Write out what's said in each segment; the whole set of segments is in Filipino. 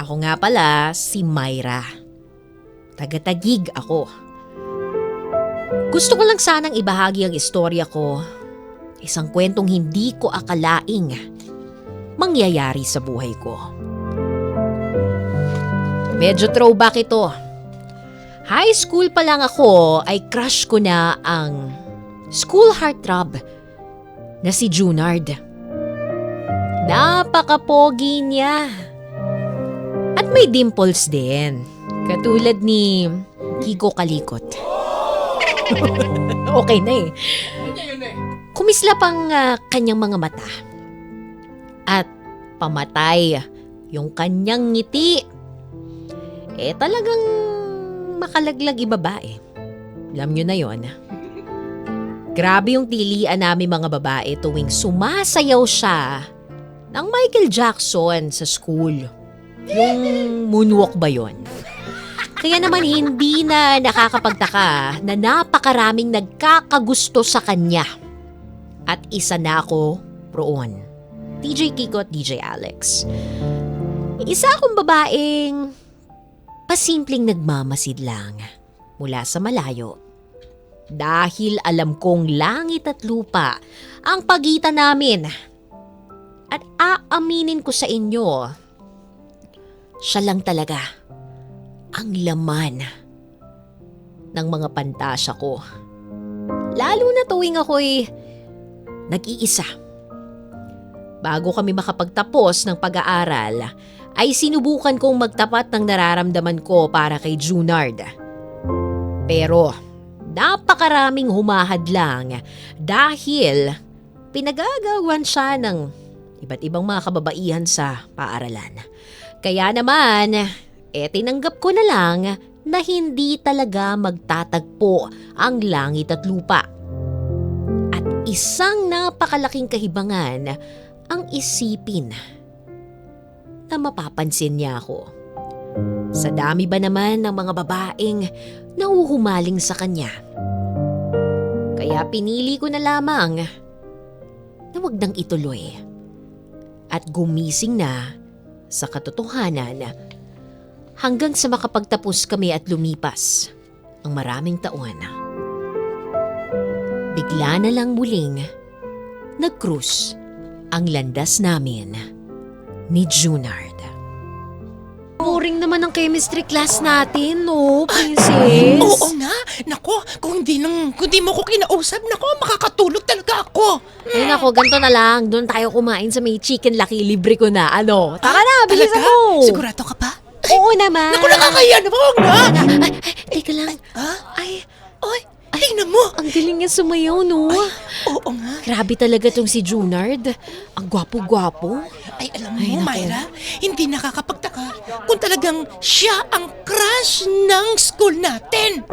Ako nga pala si Myra. Taga-Taguig ako. Gusto ko lang sanang ibahagi ang istorya ko. Isang kwentong hindi ko akalaing mangyayari sa buhay ko. Medyo throwback ito. High school pa lang ako ay crush ko na ang school heartthrob na si Junard. Napaka-pogi niya. At may dimples din. Katulad ni Kiko Kalikot. Okay na eh. Kumislap ang kanyang mga mata. At pamatay yung kanyang ngiti. Talagang makalaglag babae. Alam nyo na yon. Grabe yung tilian namin mga babae tuwing sumasayaw siya ng Michael Jackson sa school. Yung moonwalk ba yon? Kaya naman hindi na nakakapagtaka na napakaraming nagkakagusto sa kanya. At isa na ako roon. DJ Kiko at DJ Alex. Isa akong babaeng pasimpleng nagmamasid lang mula sa malayo. Dahil alam kong langit at lupa ang pagitan namin. At aaminin ko sa inyo, siya lang talaga ang laman ng mga pantasya ko. Lalo na tuwing ako'y nag-iisa. Bago kami makapagtapos ng pag-aaral, ay sinubukan kong magtapat ng nararamdaman ko para kay Junard. Pero napakaraming humahadlang dahil pinagagawan siya ng iba't ibang mga kababaihan sa paaralan. Kaya naman, tinanggap ko na lang na hindi talaga magtatagpo ang langit at lupa. At isang napakalaking kahibangan ang isipin na mapapansin niya ako. Sa dami ba naman ng mga babaeng nauhumaling sa kanya? Kaya pinili ko na lamang na wag nang ituloy at gumising na sa katotohanan hanggang sa makapagtapos kami at lumipas ang maraming taon. Bigla na lang muling nag-cruise ang landas namin ni Junard. Boring naman ang chemistry class natin, no, princess? Oo nga. Nako, kung di mo ko kinausap, nako, makakatulog talaga ako. Ay nako, ganito na lang. Doon tayo kumain sa may chicken lucky. Libre ko na. Ano? Tara na, bilisan Talaga? mo. Sigurado ka pa? Oo naman. Naku, nakakaya naman nga. Ay, teka lang. Ay, Tingnan mo. ang galing niya sumayaw, no? Oo nga. Grabe talaga tong si Junard. Ang gwapo-gwapo. Ay, alam Ay, mo, naku. Myra, hindi nakakapagtaka kung talagang siya ang crush ng school natin.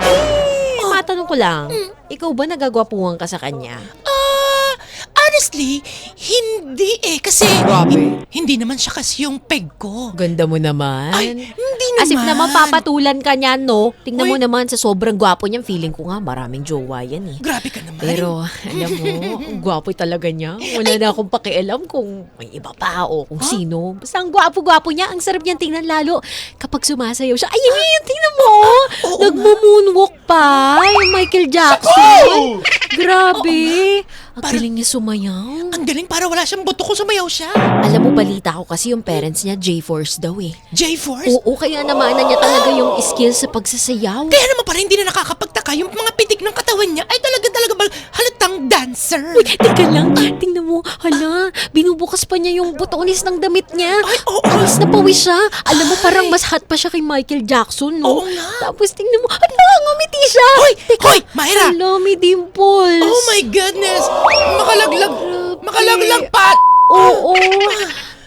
Matanong ko lang, ikaw ba nagagwapuhan ka sa kanya? Honestly, hindi kasi Grabe. hindi naman siya kasi yung peg ko. Ganda mo naman. Ay, hindi naman. As if naman papatulan ka niyan, no? Tingnan mo Uy. naman sa sobrang gwapo niyan. Feeling ko nga maraming jowa yan eh. Grabe ka naman. Pero alam mo, ang gwapo talaga niya. Wala na akong pakialam kung may iba pa o kung sino. Basta ang gwapo-gwapo niya. Ang sarap niyang tingnan lalo kapag sumasayaw siya. Ay, yun, tingnan mo! Oo Nagmo-moonwalk pa. Yung Michael Jackson. Grabe. Ang galing niya sumayaw. Ang galing, para wala siyang buto kung sumayaw siya. Alam mo, balita ko kasi yung parents niya, J-Force daw eh. J-Force? Oo, kaya naman na niya talaga yung skills sa pagsasayaw. Kaya naman pala hindi na nakakapagtaka yung mga pitik ng katawan niya ay talaga halatang dancer. Uy, teka lang. Tingnan mo. Hala, binubukas pa niya yung butones ng damit niya. Ay, oo. Pawis na pawis siya. Alam mo, parang mas hot pa siya kay Michael Jackson, no? Oo nga. Tapos tingnan mo, hala, ngumiti siya. Hoy! Teka, Hoy! Myra! Hala, may dimples. Oh my goodness! Makalaglag pat! Oo.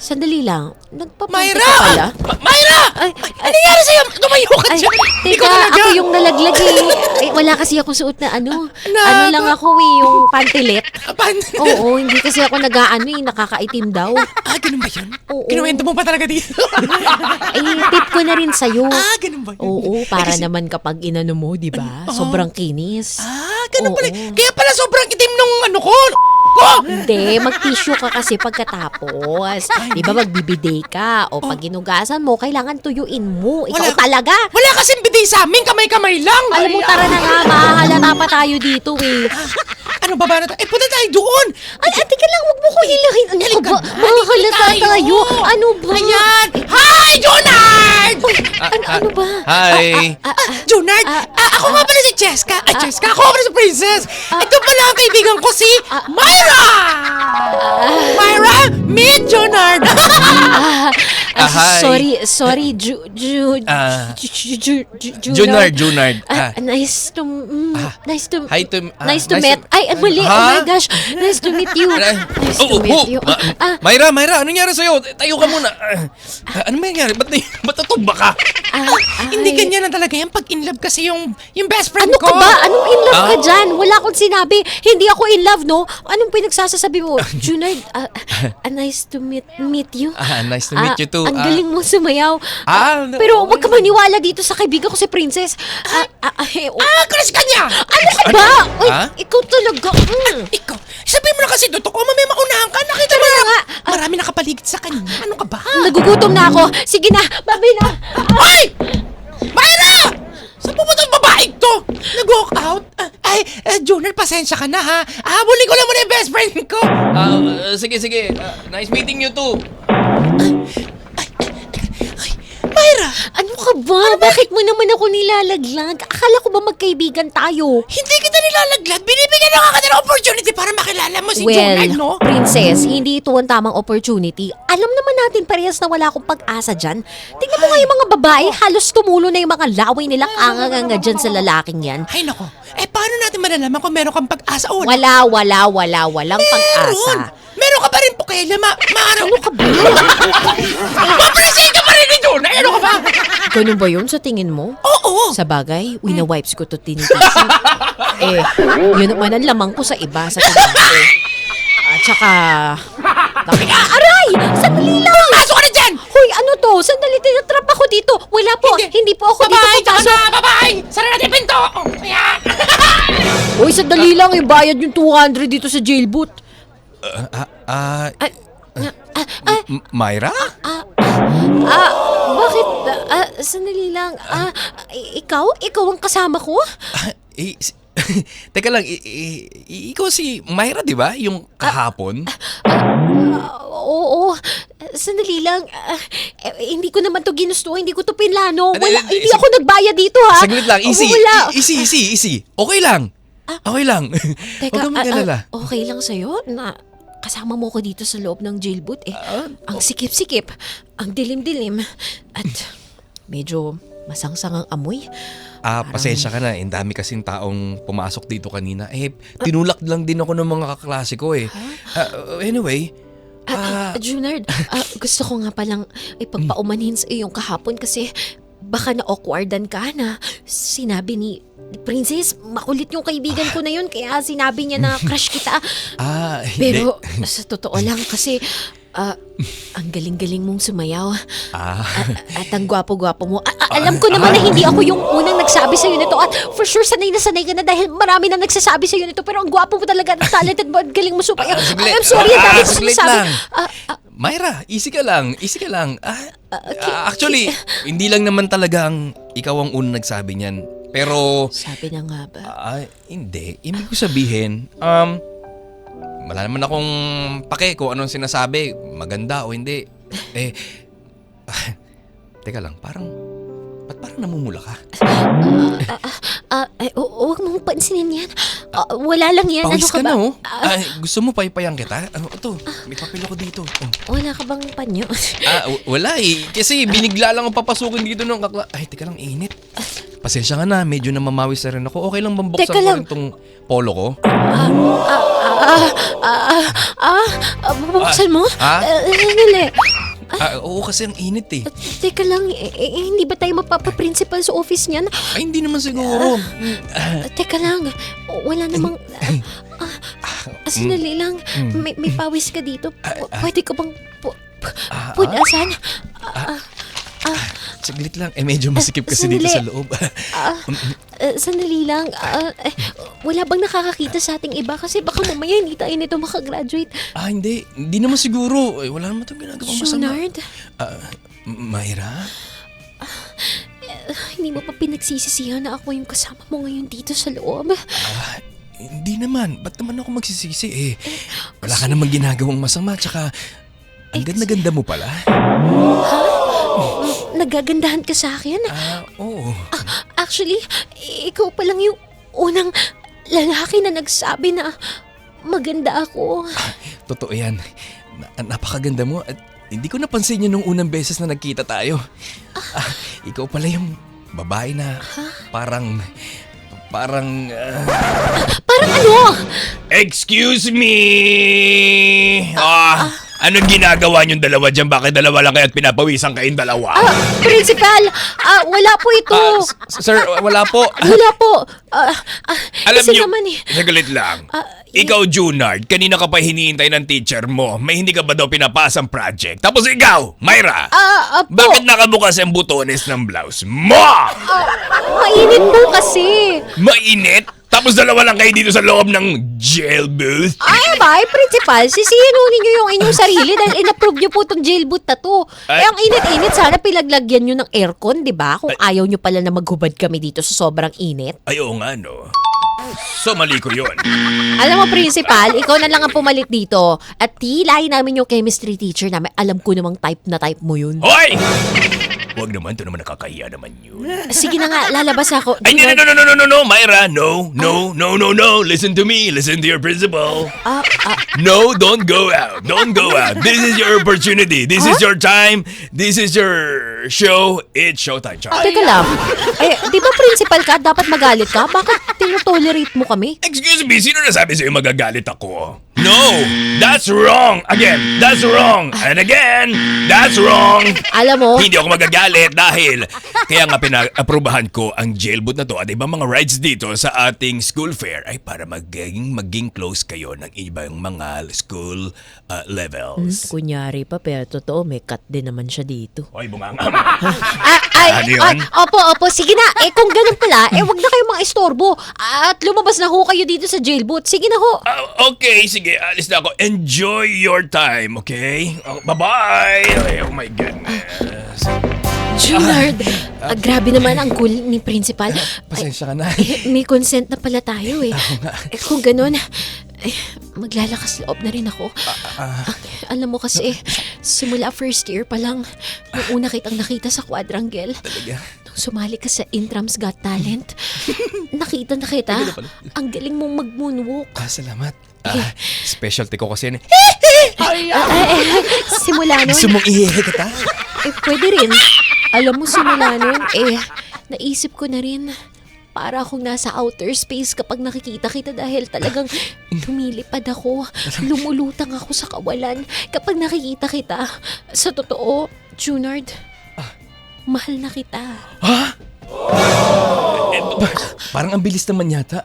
Sandali lang. Nagpapunta Myra! ka pala? Myra! Ay, Ano nangyari sa'yo? Tumayo ka Ay, dyan! teka, ako yung nalaglag eh. Ay, wala kasi ako suot na ano. Ano lang ako eh, yung pantilet. Oo, hindi kasi ako nag-aano eh, nakakaitim daw. Ganun ba yun? Oo. Kinuwento mo pa talaga dito. Ay, tip ko na rin sa'yo. Ganun ba yun? Oo, para kasi- naman kapag inano mo, di ba? Sobrang kinis. Ganun Oo. pala. Kaya pala sobrang itim nung ano ko. ko! Hindi, mag-tissue ka kasi pagkatapos. Di ba magbibiday ka? O pag ginugasan mo, kailangan tuyuin mo. Ikaw Wala- talaga. Wala kasing bidet sa amin, kamay-kamay lang! Alam mo, tara na nga, mahahalata pa tayo dito eh. Ano ba na tayo? Punta tayo doon! Ay, ate ka lang, huwag mo ko hilahin. Ano ka ba? Halika na, Mahahalata halika tayo. Ano ba? Ayan! Hi, Jonard! Ano ba? Hi! Jonard, ako nga pala si Cheska. Cheska, ako nga pala si Princess. Ito pala ang kaibigan ko si Myra! Myra, meet Jonard! Hi. Sorry, Junard. Nice to Hi to... nice to meet. Ay, mali. Oh my gosh. Nice to meet you. Nice to meet you. Myra, ano nangyari sa'yo? Tayo ka muna. Ano nangyari? Ba't natumba ka? Hindi ganyan na talaga yan pag in love kasi yung best friend Ano ko. ka ba? Anong in love ka dyan? Wala akong sinabi. Hindi ako in love, no? Anong pinagsasasabi mo? Junard, nice to meet you. Nice to meet you too. Ang galing mo sumayaw. Pero okay huwag ka maniwala dito sa kaibigan ko si Princess. Crush ka niya! Ano ka ba? Uy, Ha? ikaw talaga. Ikaw, sabihin mo na kasi totoo, mamaya maunahan ka. Nakita mo na na nga. marami nakapaligid sa kanya. Ano ka ba? Nagugutom na ako. Sige na, babay na. Hoy! Myra! Saan pupunta ang babaeng to? Nag-walk out? Jonard, pasensya ka na ha. Habulin ko lang muna yung best friend ko. Sige. Nice meeting you too. Myra, Ano ka ba? Bakit mo naman ako nilalaglag? Akala ko ba magkaibigan tayo? hindi kita nilalaglag. Binibigyan na ka ng opportunity para makilala mo si Jonard, no? Princess, hindi ito ang tamang opportunity. Alam naman natin parehas na wala akong pag-asa dyan. Tingnan mo nga yung mga babae, halos tumulo na yung mga laway nila kanganga dyan sa lalaking yan. Ay nako, paano natin malalaman kung meron kang pag-asa o wala? Walang pag-asa. Meron ka pa rin po kaya Ano ka ba? Mapresent ka pa rin ni Jonard! Ano ka ba? Ganun ba yun sa tingin mo? Oo! Sa bagay, wina-wipes ko to tinitisi. Yun naman ang lamang ko sa iba sa tingin ko. At saka... Aray! Sandali lang! Pasok ka na dyan! Hoy, ano to? Sandali, tinatrap ako dito. Wala po. Hindi po ako dito Bye-bye! Tsaka papasok. na! Bye-bye! Sara natin yung pinto! Ayan! Hoy, sandali lang. Ibayad yung 200 dito sa jailboot. Myra? Bakit? Sandali lang. Ikaw? Ikaw ang kasama ko? Teka lang, ikaw si Myra, di ba? Yung kahapon? Oo. Sandali lang. Hindi ko naman to ginusto. Hindi ko to pinlano. Ano, Hindi ako nagbayad dito, ha? Saglit lang, easy. Wala. Easy. Okay lang. Okay lang. Teka, Huwag kang mag-alala. okay lang sa'yo na kasama mo ko dito sa loob ng jailboot ang sikip-sikip, ang dilim-dilim, at medyo masangsang ang amoy. Pasensya ka na. Ang dami kasing taong pumasok dito kanina. Tinulak lang din ako ng mga kaklase ko eh. Anyway, Junard, gusto ko nga palang ipagpaumanhin sa iyong kahapon kasi baka na-awkwardan ka na sinabi ni Princess, makulit yung kaibigan ko na yun kaya sinabi niya na crush kita. hindi. Pero sa totoo lang kasi ang galing-galing mong sumayaw. At ang gwapo-gwapo mo. Alam ko naman na hindi ako yung unang nagsabi sa'yo nito at for sure sanay ka na dahil marami na nagsasabi sa'yo nito pero ang gwapo mo talaga at talented mo at galing mo sumayaw. I'm sorry, ang dami ko saglit sinasabi. lang. Myra, easy ka lang. Actually, hindi lang naman talaga ikaw ang unang nagsabi niyan. Pero, Sabi na nga ba? hindi. Ibig ko sabihin, wala naman akong pake kung anong sinasabi. Maganda o hindi. Teka lang, ba't parang namumula ka? Huwag mong pansinin yan. Wala lang yan. Pawis Ano ka ka ba? na, oh. Gusto mo paypayang kita? Ito, may papel ako dito. Wala ka bang panyo? Wala eh. Kasi binigla lang ang papasukin dito ng Ay, teka lang, init. Pasensya ka na, medyo namamawis na rin ako. Okay lang bang buksan Teka ko lang. rin tong polo ko? Bubuksan mo? Sandali. Oo, kasi ang init eh. Teka lang, hindi ba tayo mapapa-principal sa office niyan? Ay, hindi naman siguro. Teka lang, wala namang... sandali lang, may pawis ka dito. Pwede ka bang punasan? Saglit lang. Medyo masikip kasi dito sa Sandali. loob. Sandali lang. Wala bang nakakakita sa ating iba? Kasi baka mamaya hindi tayo nito makagraduate. Hindi. Hindi naman siguro. Wala naman itong ginagawang masama. Junard, Myra? hindi mo pa pinagsisisihan na ako yung kasama mo ngayon dito sa loob? Hindi naman. Ba't naman ako magsisisi Wala ka namang ginagawang masama. Tsaka, ang ganda-ganda mo pala. Nagagandahan ka sa akin? Oo. Actually, ikaw pa lang yung unang lalaki na nagsabi na maganda ako. Totoo yan. Napakaganda mo at hindi ko napansin yun nung unang beses na nagkita tayo. Ikaw pala yung babae na parang... Parang ano? Excuse me! Anong ginagawa niyong dalawa dyan? Bakit dalawa lang kayo at pinapawisan kayong dalawa? Principal, wala po ito. Sir, wala po. Wala po. Alam kasi niyo, naman saglit lang. Ikaw, Junard, kanina ka pa hinihintay ng teacher mo. May hindi ka ba daw pinapasang project? Tapos ikaw, Myra, po. bakit nakabukas ang butones ng blouse mo? Mainit po kasi. Mainit? Tapos dalawa lang kayo dito sa loob ng jail booth? Ay, principal, sisihin ninyo yung inyong sarili dahil in-approve nyo po itong jailboot na to. Ang init-init, sana pilaglagyan nyo ng aircon, di ba? Kung ayaw nyo pala na maghubad kami dito sa sobrang init. Ay, oo nga, no. So, mali ko yun. Alam mo, principal, ikaw na lang ang pumalit dito. At tilahin namin yung chemistry teacher namin. Alam ko namang type na type mo yun. Hoy! Huwag naman, ito naman nakakahiya naman yun. Sige na nga, lalabas ako. Ay, no, Myra, no. Listen to me, listen to your principal. No, don't go out. Don't go out. This is your opportunity. This is your time. This is your show. It's showtime, Charlie. Teka lang. Di ba principal ka? Dapat magalit ka? Bakit tinotolerate mo kami? Excuse me, sino nasabi sa'yo magagalit ako? No, that's wrong. Again, that's wrong. And again, that's wrong. Alam mo, Hindi ako magagalit dahil kaya nga pinaprubahan ko ang jailboot na to at ibang mga rides dito sa ating school fair ay para maging close kayo ng ibang mga school levels. kunyari pa, pero totoo, may cut din naman siya dito. Hoy, bunganga. Ay, Ano yun? opo, sige na. Kung ganun pala, wag na kayong mga istorbo. At lumabas na ho kayo dito sa jailboot. Sige na ho. Okay, sige, alis na ako. Enjoy your time, okay? Bye-bye! Oh my goodness. Junard, grabe naman ang cool ni principal. Pasensya ka na. May consent na pala tayo eh. Kung ganun, maglalakas loob na rin ako. Alam mo kasi, simula first year pa lang, nung una kitang nakita sa quadrangle, Talaga? nung sumali ka sa Intrams Got Talent, nakita na kita. Ang galing mong mag-moonwalk. Salamat. Specialty ko kasi yan. Simula nun, Gusto mong ihihi kita? pwede rin. Alam mo, simula nun, naisip ko na rin, para akong nasa outer space kapag nakikita kita dahil talagang lumilipad ako, lumulutang ako sa kawalan kapag nakikita kita. Sa totoo, Junard, mahal na kita. Parang ang bilis naman yata.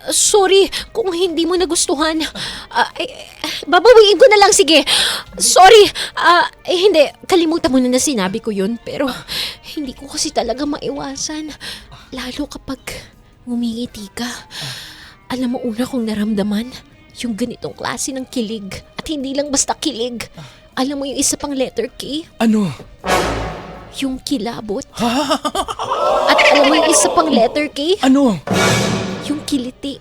Sorry kung hindi mo nagustuhan. Babawiin ko na lang, sige. Sorry. Hindi, kalimutan mo na sinabi ko yun. Pero hindi ko kasi talaga maiwasan. Lalo kapag ngumingiti ka. Alam mo, una kong naramdaman yung ganitong klase ng kilig. At hindi lang basta kilig. Alam mo yung isa pang letter K? Ano? Yung kilabot. At alam mo yung isa pang letter K? Ano? Yung kiliti.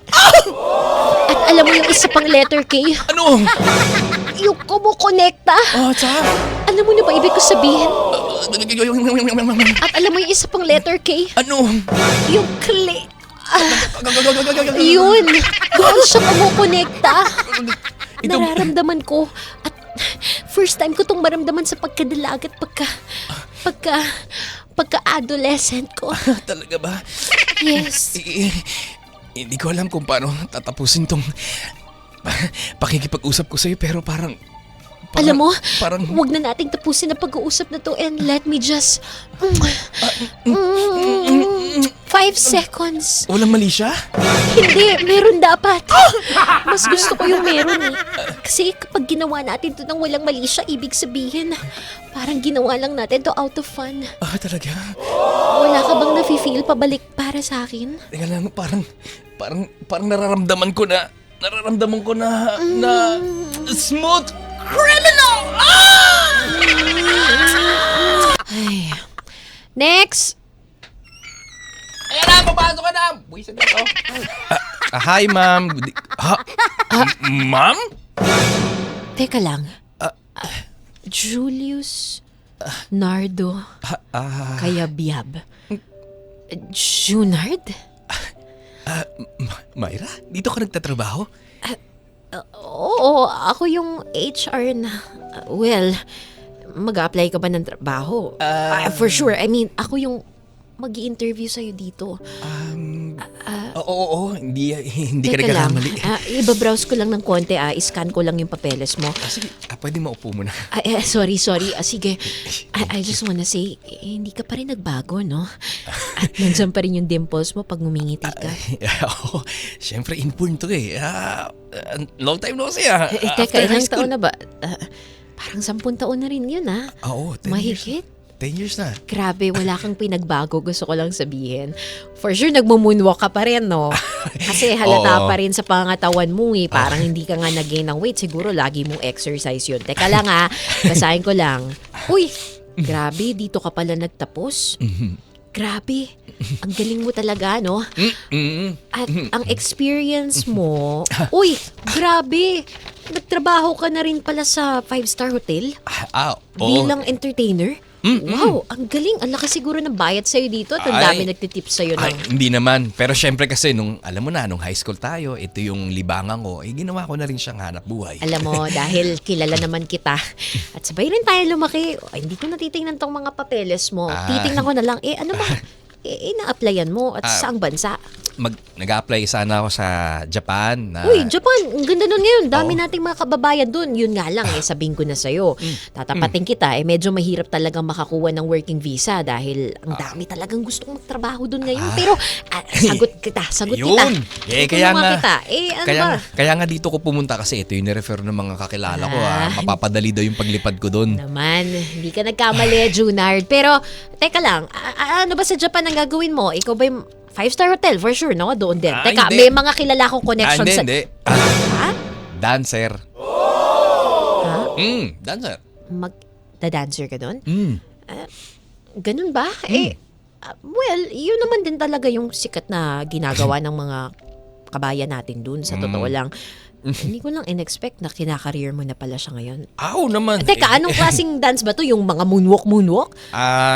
At alam mo yung isa pang letter K? Ano? Yung kumukonekta. Tsaka? Alam mo na ba ibig ko sabihin? At alam mo yung isa pang letter K? Ano? Yung Yun. Doon siya kumukonekta. Nararamdaman ko. At first time ko itong maramdaman sa pagkadalag at pagka-adolescent ko. Talaga ba? Yes. Hindi ko alam kung paano tatapusin tong pakikipag-usap ko sa'yo pero parang Alam mo, parang wag na nating tapusin ang pag-uusap na to and let me just... 5 seconds. Walang mali siya? Hindi, meron dapat. Mas gusto ko yung meron eh. Kasi kapag ginawa natin to ng walang mali siya, ibig sabihin, parang ginawa lang natin to out of fun. Ah, talaga? Wala ka bang nafe-feel pabalik para sa akin? Teka lang, parang nararamdaman ko na smooth criminal! Ay. Next! Ayan na, papasok ka na! Buwisan na ito. Hi, ma'am. Ma'am? Teka lang. Julius Nardo Kayabyab. Junard? Myra, dito ka nagtatrabaho? Oo, ako yung HR na... well, mag-a-apply ka ba ng trabaho? For sure. I mean, ako yung mag-i-interview sa'yo dito. Oo, hindi ka Teka lang, nagkakamali. ibabrowse ko lang ng konti, iscan ko lang yung papeles mo. Sige, pwede maupo muna. Sorry. Sige. I just wanna say, hindi ka pa rin nagbago, no? At nandiyan pa rin yung dimples mo pag ngumingiti ka. Oo, syempre inborn to eh. Long time no kasi Teka, ilang taon na ba? Parang 10 taon na rin yun, Oo, 10 years. Mahigit. 10 years na. Grabe, wala kang pinagbago, gusto ko lang sabihin. For sure, nagmumoonwalk ka pa rin, no? Kasi halata Oo. pa rin sa pangatawan mo eh. Parang hindi ka nga nag-gain ng weight. Siguro lagi mong exercise yun. Teka lang basahin ko lang. Uy, grabe, dito ka pala nagtapos. Grabe, ang galing mo talaga, no? At ang experience mo, uy, grabe, nagtrabaho ka na rin pala sa 5-star hotel Oo. bilang entertainer. Wow, ang galing. Ang lakas siguro ng bayad sa'yo dito at ang dami nagtitip sa'yo Ay, ng... hindi naman. Pero syempre kasi nung high school tayo, ito yung libangan ko, ginawa ko na rin siyang hanap buhay. Alam mo, dahil kilala naman kita at sabay rin tayo lumaki, hindi ko natitingnan tong mga papeles mo. Titingnan ko na lang, ano ba? Na-applyan mo at saang bansa? Nag-a-apply sana ako sa Japan. Uy, Japan, ang ganda nun ngayon. Dami nating mga kababayan dun. Yun nga lang, sabihin ko na sa'yo. Tatapatin kita, medyo mahirap talagang makakuha ng working visa dahil ang dami talagang gustong magtrabaho dun ngayon. Pero, sagot kita. Yun. Kaya Tulungan nga. kita. Ano ba? Kaya nga dito ko pumunta kasi ito yung nirefer ng mga kakilala ko. Mapapadali daw yung paglipad ko dun. Naman, hindi ka nagkamali, Junard. Pero, teka lang, ano ba sa Japan ang gagawin mo? Ikaw ba yung 5-star hotel? For sure, no? Doon din. Teka, hindi. may mga kilala kong connection sa... Hindi. Ha? Dancer. Ha? Dancer. Magda-dancer ka doon? Mm. Ganun ba? Well, yun naman din talaga yung sikat na ginagawa ng mga kabayan natin dun. Sa totoo lang, hindi ko lang in-expect na kinakareer mo na pala siya ngayon. Naman. Teka, anong klaseng dance ba to? Yung mga moonwalk?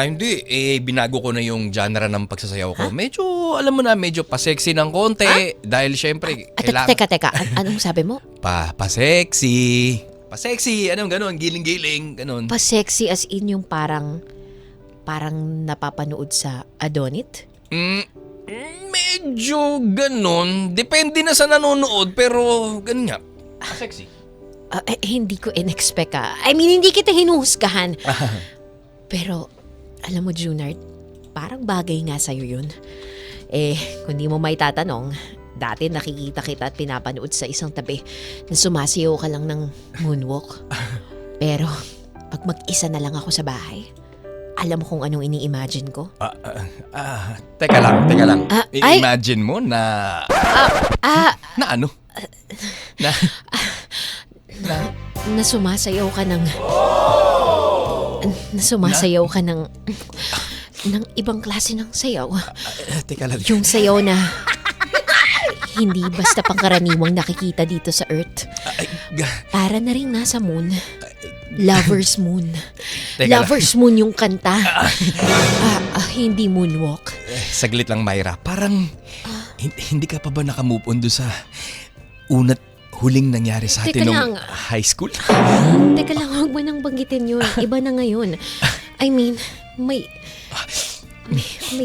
Hindi. Binago ko na yung genre ng pagsasayaw ko. Medyo, alam mo na, medyo pa-sexy ng konti. Dahil syempre, Teka. Anong sabi mo? Pa-sexy. Pa-sexy. Anong ganon? Giling-giling. Ganon. Pa-sexy as in yung parang napapanood sa Adonit? Medyo ganon. Depende na sa nanonood, pero ganun nga. Sexy. Hindi ko in-expect I mean, hindi kita hinuhusgahan. Pero, alam mo, Junard, parang bagay nga sa'yo yun. Kung di mo may tatanong, dati nakikita kita at pinapanood sa isang tabi na sumasayaw ka lang ng moonwalk. Pero, pag mag-isa na lang ako sa bahay, alam mo kung anong ini-imagine ko? Teka lang. ay- Imagine mo na... na ano? Na sumasayaw ka ng... Nasumasayaw ka ng ibang klase ng sayaw. Teka lang. Yung sayaw na hindi basta pangkaraniwang nakikita dito sa Earth. Para na rin nasa moon. Lover's Moon. Lover's Moon yung kanta. Hindi moonwalk. Saglit lang, Myra. Parang hindi ka pa ba nakamove on doon sa huling nangyari sa atin Teka nung lang. high school? Teka lang, huwag mo nang banggitin yun. Iba na ngayon. I mean, may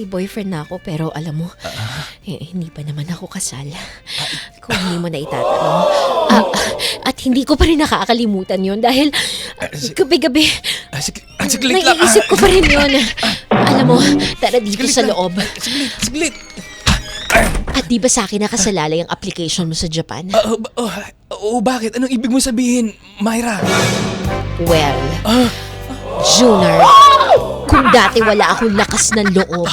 boyfriend na ako pero alam mo, hindi pa naman ako kasal. Kung hindi mo na itatanong. At hindi ko pa rin nakakalimutan yun dahil gabi-gabi Saglit lang. naiisip ko pa rin yun. Alam mo, tara dito sa loob. Saglit. At di ba sa akin nakasalalay ang application mo sa Japan? Bakit? Anong ibig mo sabihin, Myra? Well, Junard, kung dati wala akong lakas ng loob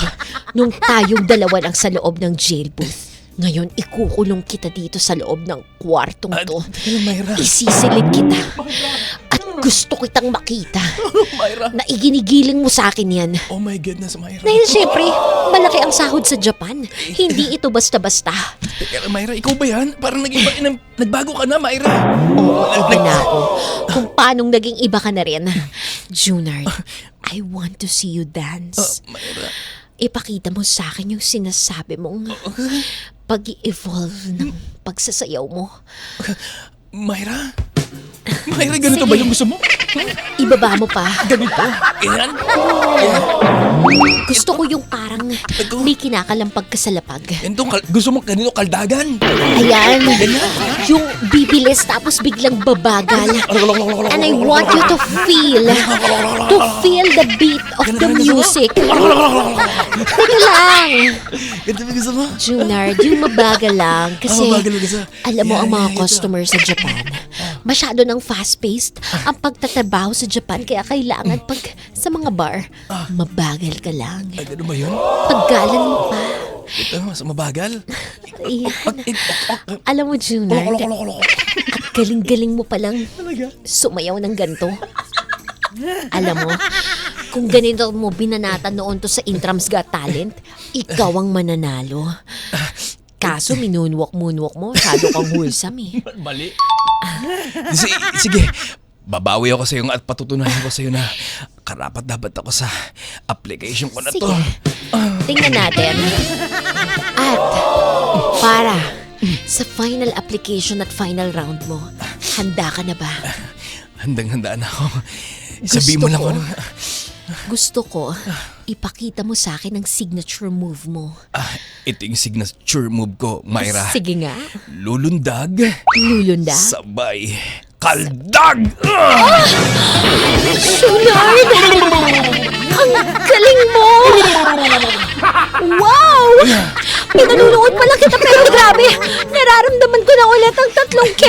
nung tayong dalawa lang sa loob ng jail booth, ngayon ikukulong kita dito sa loob ng kwartong to. Myra. Isisilid kita. At gusto kitang makita Myra. na iginigiling mo sa akin yan. Oh my goodness, Myra. Dahil syempre, malaki ang sahod sa Japan. Hindi ito basta-basta. Teka, Myra, ikaw ba yan? Parang nagbago ka na, Myra. Oo, iba na ako. Kung paanong naging iba ka na rin. Junard, I want to see you dance. Myra. Ipakita mo sa akin yung sinasabi mong pag-i-evolve ng pagsasayaw mo. Myra? Myra, ganito ba yung gusto mo? Ibaba mo pa. Ganito? Yan? Gusto ko yung parang may kinakalampag ka sa lapag. Gusto mo ganito kaldagan? Ayan. Yung bibilis tapos biglang babagal. And I want you to feel the beat of the music. Teka lang. Ganito ba gusto mo? Junard, yung mabagal lang. Kasi Mabagal lang gusto. alam mo ang mga Yeah. customer sa Japan, masyado ng fast-paced ang pagtatrabaho sa Japan. Kaya kailangan pag sa mga bar, mabagal ka lang. Ay, ganun ba yun? Paggalan mo pa. Ito, mas mabagal. Ayan. Alam mo, Junard, at galing-galing mo palang sumayaw ng ganito. Alam mo, kung ganito mo binanatan noon to sa Intrams Got Talent, ikaw ang mananalo. Kaso moonwalk mo, masyado kang wholesome eh. Mali. Sige, babawi ako sa iyo at patutunayan ko sa iyo na karapat dapat ako sa application ko na to. Sige, tingnan natin. At para sa final application at final round mo, handa ka na ba? Handang-handa na ako. Sabihin mo lang ko. ano. Gusto ko, ipakita mo sa akin ang signature move mo. Ito yung signature move ko, Myra. Sige nga. Lulundag. Lulunda. Sabay. Kaldag! Junard! Ang galing mo! Wow! Pinanunood pala kita pero grabe! Nararamdaman ko na ulit ang 3K!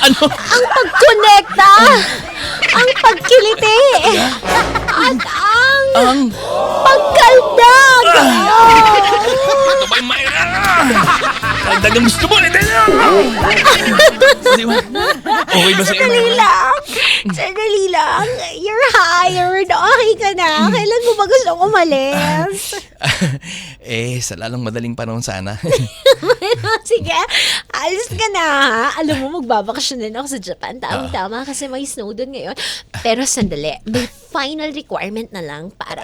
Ano? Ang pagkonekta! Ang pagkiliti! At ang pagkaldag! Ito ba yung Myra? Kaldag ang gusto mo? Di ba? Okay ba sa'yo, Myra? Sandali lang. You're hired. Okay ka na. Kailan mo ba gusto umalis? Sa lalong madaling panahon sana. Sige, alis ka na ha. Alam mo, magbabakasyon din ako sa Japan. Tama kasi may snow doon ngayon. Pero sandali, may final requirement na lang para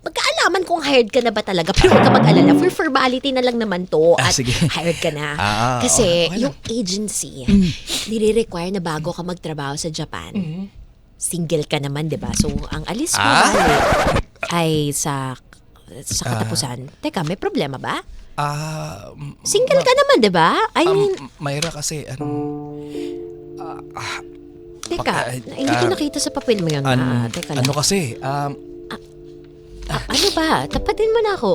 magkaalaman kung hired ka na ba talaga. Pero huwag ka mag-alala, for formality na lang naman to. At Sige. hired ka na. Kasi yung agency, nire-require na bago ka magtrabaho sa Japan, single ka naman, di ba? So, ang alis mo bali ay sa katapusan. Teka, may problema ba? Single ka naman, di ba? I mean, Myra kasi, teka, hindi ko nakita sa papel mo yun. Teka lang. ano kasi, Ano ba? Tapatin mo na ako.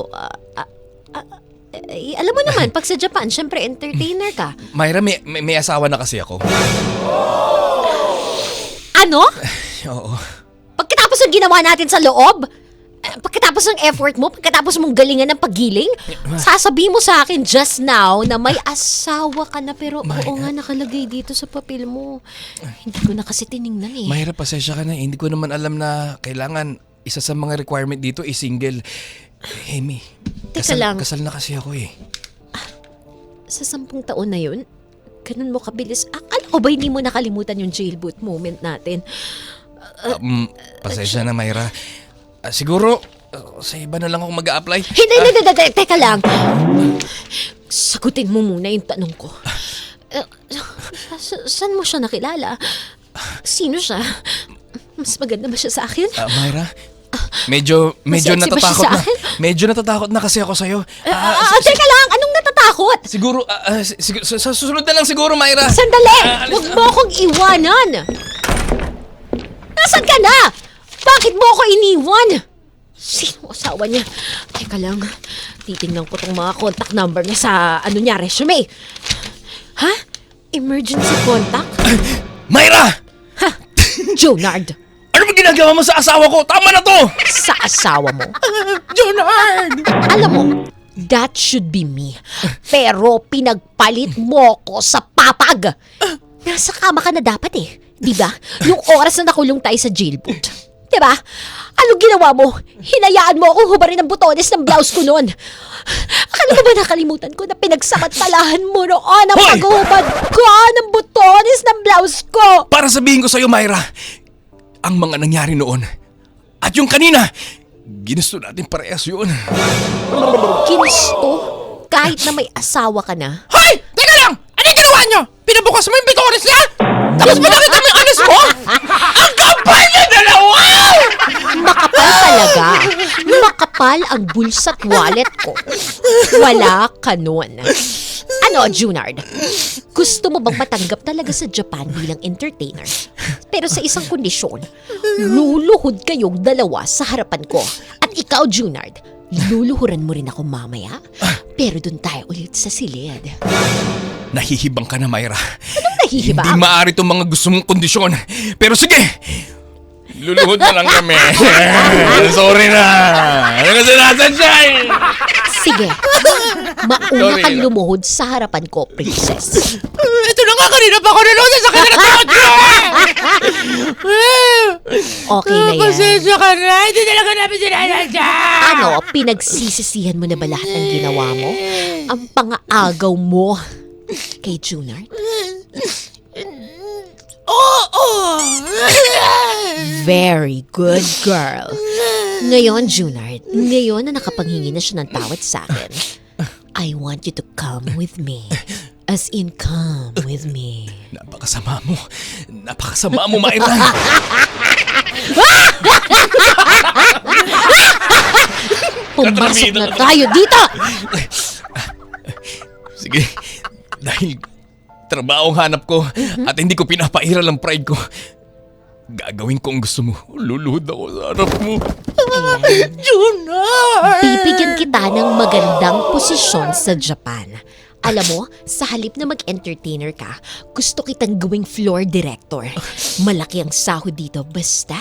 Alam mo naman, pag sa Japan, syempre entertainer ka. Myra, may asawa na kasi ako. Ano? Oo. Pagkatapos ng ginawa natin sa loob, pagkatapos ng effort mo, pagkatapos mong galingan ng paggiling, sasabihin mo sa akin just now na may asawa ka na pero oo nga nakalagay dito sa papel mo. Hindi ko na kasi tiningnan eh. Myra, pasensya ka na. Hindi ko naman alam na kailangan isa sa mga requirement dito is single. Amy, Teka lang. kasal na kasi ako eh. Sa 10 taon na yun, ganun mo kabilis. Akala ko ba hindi mo nakalimutan yung jailboot moment natin? Pasensya na, Myra. Siguro, sa iba na lang ako mag-a-apply. Hindi, teka lang. Sagutin mo muna yung tanong ko. Saan mo siya nakilala? Sino siya? Mas maganda ba siya sa akin? Myra, medyo Mas sexy ba siya natatakot sa na. akin? Medyo natatakot na kasi ako sa'yo. Teka lang, anong natatakot? Siguro, sa susunod na lang siguro, Myra. Sandali! Huwag mo akong iwanan! Nasaan ka na? Bakit mo ako iniwan? Sino asawa asawa niya. Teka lang, titingnan ko tong mga contact number niya sa resume. Ha? Emergency contact? Myra! Junard, Ano ba ginagawa mo sa asawa ko? Tama na to! sa asawa mo. Junard! Alam mo, that should be me. Pero pinagpalit mo ko sa papag. Nasa kama ka na dapat eh. Di ba? Yung oras na nakulong tayo sa jailboot. Di ba? Anong ginawa mo? Hinayaan mo akong hubarin ang butones ng blouse ko noon. Akala mo ba nakalimutan ko na pinagsamantalahan mo noon ang Hoy! paghubad ko ng butones ng blouse ko? Para sabihin ko sa'yo, Myra, ang mga nangyari noon at yung kanina, ginusto natin parehas yun. Ginusto? Kahit na may asawa ka na? Hoy! Teka lang! Anong ginawa niyo? Pinabukas mo yung bitones niya? Tapos ba nakita mo yung alis mo? Ang kapal niyo dalawa! Makapal talaga. Makapal ang bulsa't wallet ko. Wala ka nun. Ano, Junard? Gusto mo bang matanggap talaga sa Japan bilang entertainer? Pero sa isang kondisyon, luluhod kayong dalawa sa harapan ko. At ikaw, Junard, luluhuran mo rin ako mamaya. Pero dun tayo ulit sa silid. Nahihibang ka na, Myra. Anong nahihiba? Hindi maaari itong mga gusto mong kondisyon. Pero sige! Luluhod na lang kami. Sorry na. Ano kasi nasan siya eh? Sige, mauna Sorry kang na. lumuhod sa harapan ko, princess. Ito na nga, kanina pa ako nalunod sa kanila sa kotse! Okay na yan. Pasensya ka na, hindi talaga namin sinanadya! Ano, pinagsisisihan mo na ba lahat ng ginawa mo? Ang pangaagaw mo kay Junard? Oo! Very good girl. Ngayon, Junard, ngayon na nakapanghingi na siya ng tawad sa akin, I want you to come with me. As in, come with me. Napakasama mo. Napakasama mo, Myra. Pumasok na tayo dito! Sige. Dahil trabaho ang hanap ko at hindi ko pinapairal ang pride ko, gagawin ko ang gusto mo. Luluhod ako sa harap mo. Junard! Bibigyan kita ng magandang posisyon sa Japan. Alam mo, sa halip na mag-entertainer ka, gusto kitang gawing floor director. Malaki ang sahod dito, basta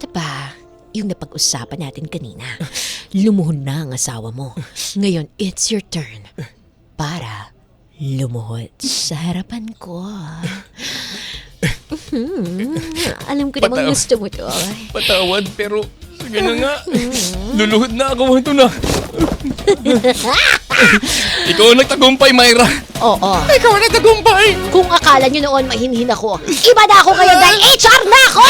ba, yung napag-usapan natin kanina, lumuhod na ang asawa mo. Ngayon, it's your turn para lumuhod sa harapan ko. Alam ko namang gusto mo to. Patawad, pero sige na nga. Luluhod na ako. Ito na. Ikaw ang nagtagumpay, Myra. Oo. Ikaw ang natagumpay! Kung akala nyo noon mahinhin ako, iba na ako ngayon dahil HR na ako!